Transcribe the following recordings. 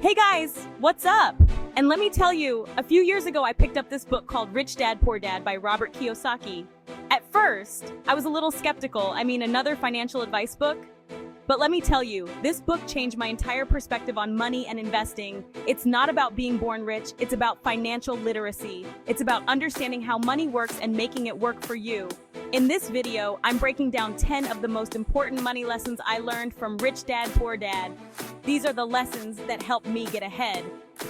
Hey guys, what's up? And let me tell you, a few years ago I picked up this book called Rich Dad, Poor Dad by Robert Kiyosaki. At first, I was a little skeptical. Another financial advice book. But let me tell you, this book changed my entire perspective on money and investing. It's not about being born rich, it's about financial literacy. It's about understanding how money works and making it work for you. In this video, I'm breaking down 10 of the most important money lessons I learned from Rich Dad, Poor Dad. These are the lessons that helped me get ahead,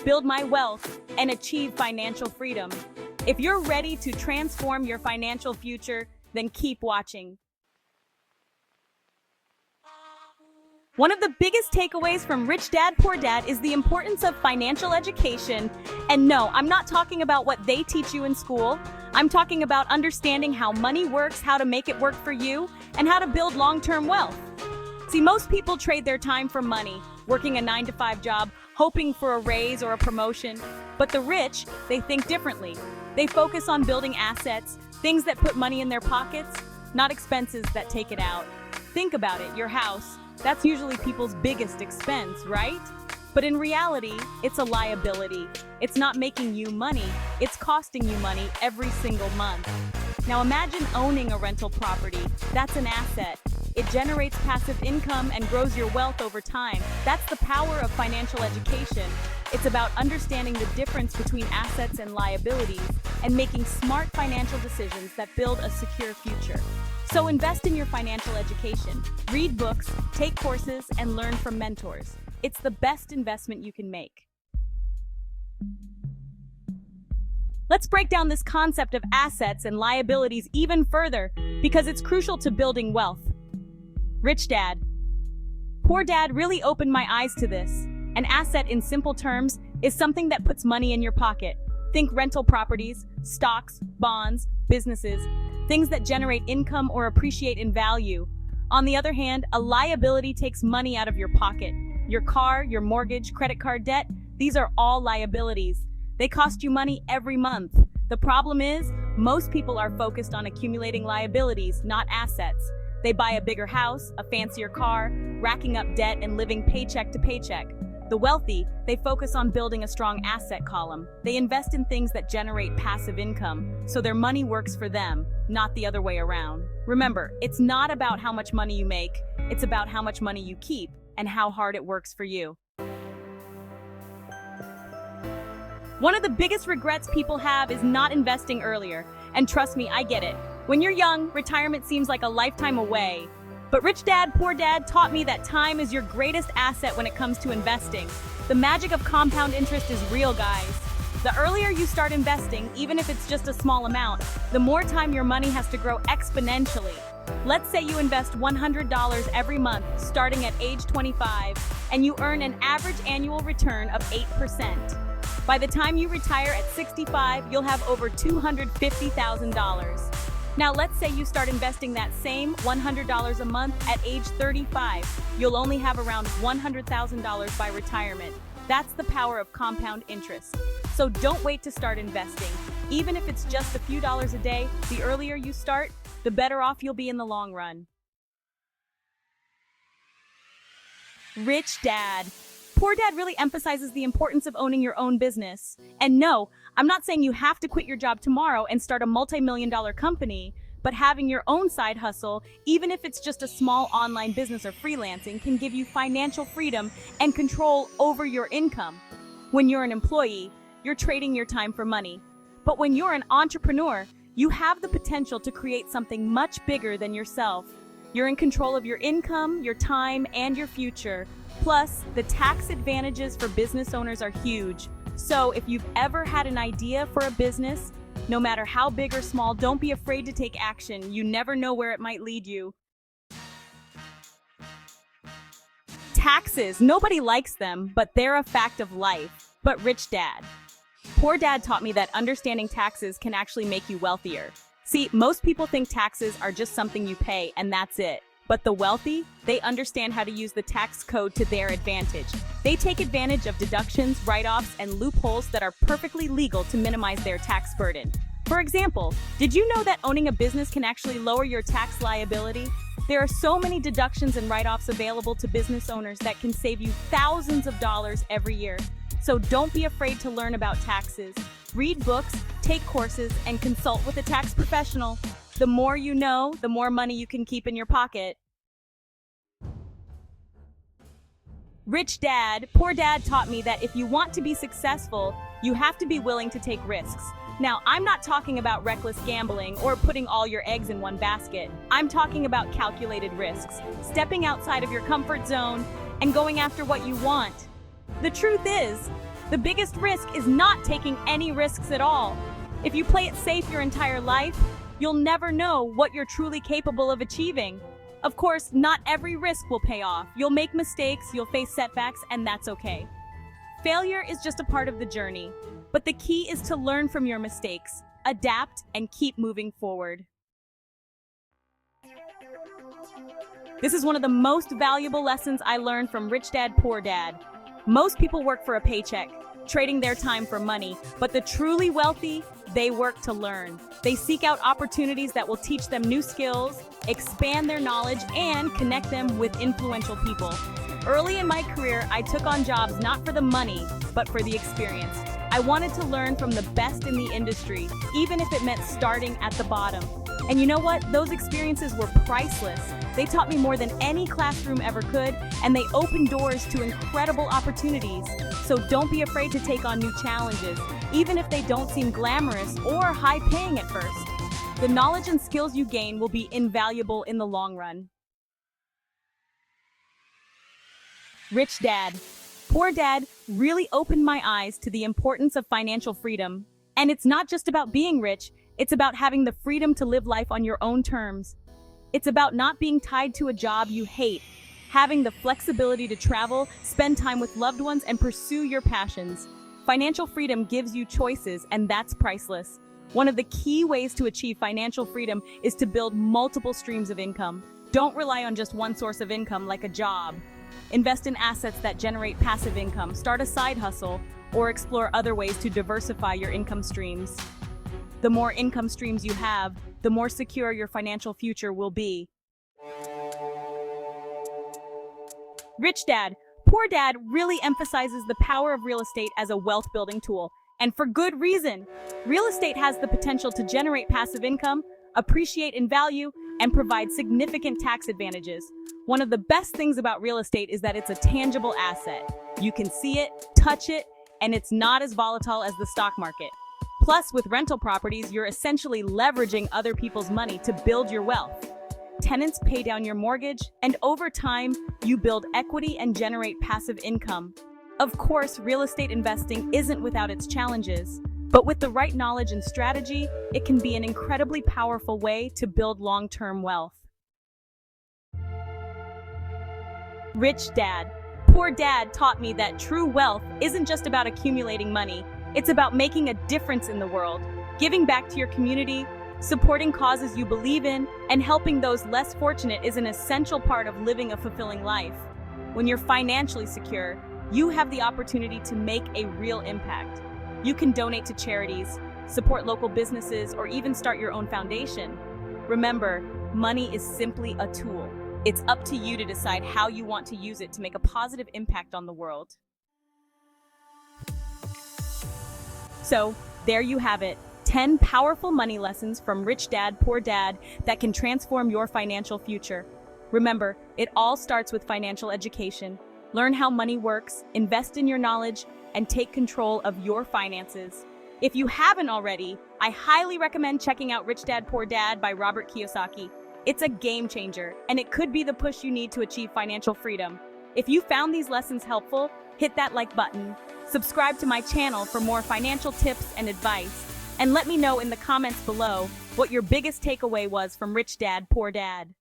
build my wealth, and achieve financial freedom. If you're ready to transform your financial future, then keep watching. One of the biggest takeaways from Rich Dad, Poor Dad is the importance of financial education. And no, I'm not talking about what they teach you in school. I'm talking about understanding how money works, how to make it work for you, and how to build long-term wealth. See, most people trade their time for money, working a 9-to-5 job, hoping for a raise or a promotion. But the rich, they think differently. They focus on building assets, things that put money in their pockets, not expenses that take it out. Think about it, your house. That's usually people's biggest expense, right? But in reality, it's a liability. It's not making you money, it's costing you money every single month. Now imagine owning a rental property. That's an asset. It generates passive income and grows your wealth over time. That's the power of financial education. It's about understanding the difference between assets and liabilities and making smart financial decisions that build a secure future. So invest in your financial education. Read books, take courses, and learn from mentors. It's the best investment you can make. Let's break down this concept of assets and liabilities even further because it's crucial to building wealth. Rich Dad, Poor Dad really opened my eyes to this. An asset, in simple terms, is something that puts money in your pocket. Think rental properties, stocks, bonds, businesses, things that generate income or appreciate in value. On the other hand, a liability takes money out of your pocket. Your car, your mortgage, credit card debt, these are all liabilities. They cost you money every month. The problem is, most people are focused on accumulating liabilities, not assets. They buy a bigger house, a fancier car, racking up debt and living paycheck to paycheck. The wealthy, they focus on building a strong asset column. They invest in things that generate passive income, so their money works for them, not the other way around. Remember, it's not about how much money you make, it's about how much money you keep and how hard it works for you. One of the biggest regrets people have is not investing earlier. And trust me, I get it. When you're young, retirement seems like a lifetime away. But Rich Dad, Poor Dad taught me that time is your greatest asset when it comes to investing. The magic of compound interest is real, guys. The earlier you start investing, even if it's just a small amount, the more time your money has to grow exponentially. Let's say you invest $100 every month, starting at age 25, and you earn an average annual return of 8%. By the time you retire at 65, you'll have over $250,000. Now let's say you start investing that same $100 a month at age 35. You'll only have around $100,000 by retirement. That's the power of compound interest. So don't wait to start investing. Even if it's just a few dollars a day, the earlier you start, the better off you'll be in the long run. Rich Dad. Poor Dad really emphasizes the importance of owning your own business. And no, I'm not saying you have to quit your job tomorrow and start a multi-million-dollar company, but having your own side hustle, even if it's just a small online business or freelancing, can give you financial freedom and control over your income. When you're an employee, you're trading your time for money. But when you're an entrepreneur, you have the potential to create something much bigger than yourself. You're in control of your income, your time, and your future. Plus, the tax advantages for business owners are huge. So if you've ever had an idea for a business, no matter how big or small, don't be afraid to take action. You never know where it might lead you. Taxes, nobody likes them, but they're a fact of life. But Rich Dad, Poor Dad taught me that understanding taxes can actually make you wealthier. See, most people think taxes are just something you pay and that's it. But the wealthy, they understand how to use the tax code to their advantage. They take advantage of deductions, write-offs, and loopholes that are perfectly legal to minimize their tax burden. For example, did you know that owning a business can actually lower your tax liability? There are so many deductions and write-offs available to business owners that can save you thousands of dollars every year. So don't be afraid to learn about taxes. Read books, take courses, and consult with a tax professional. The more you know, the more money you can keep in your pocket. Rich Dad, Poor Dad taught me that if you want to be successful, you have to be willing to take risks. Now, I'm not talking about reckless gambling or putting all your eggs in one basket. I'm talking about calculated risks, stepping outside of your comfort zone, and going after what you want. The truth is, the biggest risk is not taking any risks at all. If you play it safe your entire life, you'll never know what you're truly capable of achieving. Of course, not every risk will pay off. You'll make mistakes, you'll face setbacks, and that's okay. Failure is just a part of the journey, but the key is to learn from your mistakes, adapt, and keep moving forward. This is one of the most valuable lessons I learned from Rich Dad, Poor Dad. Most people work for a paycheck, trading their time for money, but the truly wealthy, they work to learn. They seek out opportunities that will teach them new skills, expand their knowledge, and connect them with influential people. Early in my career, I took on jobs not for the money, but for the experience. I wanted to learn from the best in the industry, even if it meant starting at the bottom. And you know what? Those experiences were priceless. They taught me more than any classroom ever could, and they opened doors to incredible opportunities. So don't be afraid to take on new challenges, even if they don't seem glamorous or high-paying at first. The knowledge and skills you gain will be invaluable in the long run. Rich Dad, Poor Dad really opened my eyes to the importance of financial freedom. And it's not just about being rich, it's about having the freedom to live life on your own terms. It's about not being tied to a job you hate, having the flexibility to travel, spend time with loved ones, and pursue your passions. Financial freedom gives you choices, and that's priceless. One of the key ways to achieve financial freedom is to build multiple streams of income. Don't rely on just one source of income like a job. Invest in assets that generate passive income, start a side hustle, or explore other ways to diversify your income streams. The more income streams you have, the more secure your financial future will be. Rich Dad, Poor Dad really emphasizes the power of real estate as a wealth-building tool, and for good reason. Real estate has the potential to generate passive income, appreciate in value, and provide significant tax advantages. One of the best things about real estate is that it's a tangible asset. You can see it, touch it, and it's not as volatile as the stock market. Plus, with rental properties, you're essentially leveraging other people's money to build your wealth. Tenants pay down your mortgage, and over time, you build equity and generate passive income. Of course, real estate investing isn't without its challenges, but with the right knowledge and strategy, it can be an incredibly powerful way to build long-term wealth. Rich Dad, Poor Dad taught me that true wealth isn't just about accumulating money. It's about making a difference in the world, giving back to your community, supporting causes you believe in, and helping those less fortunate is an essential part of living a fulfilling life. When you're financially secure, you have the opportunity to make a real impact. You can donate to charities, support local businesses, or even start your own foundation. Remember, money is simply a tool. It's up to you to decide how you want to use it to make a positive impact on the world. So, there you have it. 10 powerful money lessons from Rich Dad, Poor Dad that can transform your financial future. Remember, it all starts with financial education. Learn how money works, invest in your knowledge, and take control of your finances. If you haven't already, I highly recommend checking out Rich Dad, Poor Dad by Robert Kiyosaki. It's a game changer, and it could be the push you need to achieve financial freedom. If you found these lessons helpful, hit that like button, subscribe to my channel for more financial tips and advice, and let me know in the comments below what your biggest takeaway was from Rich Dad, Poor Dad.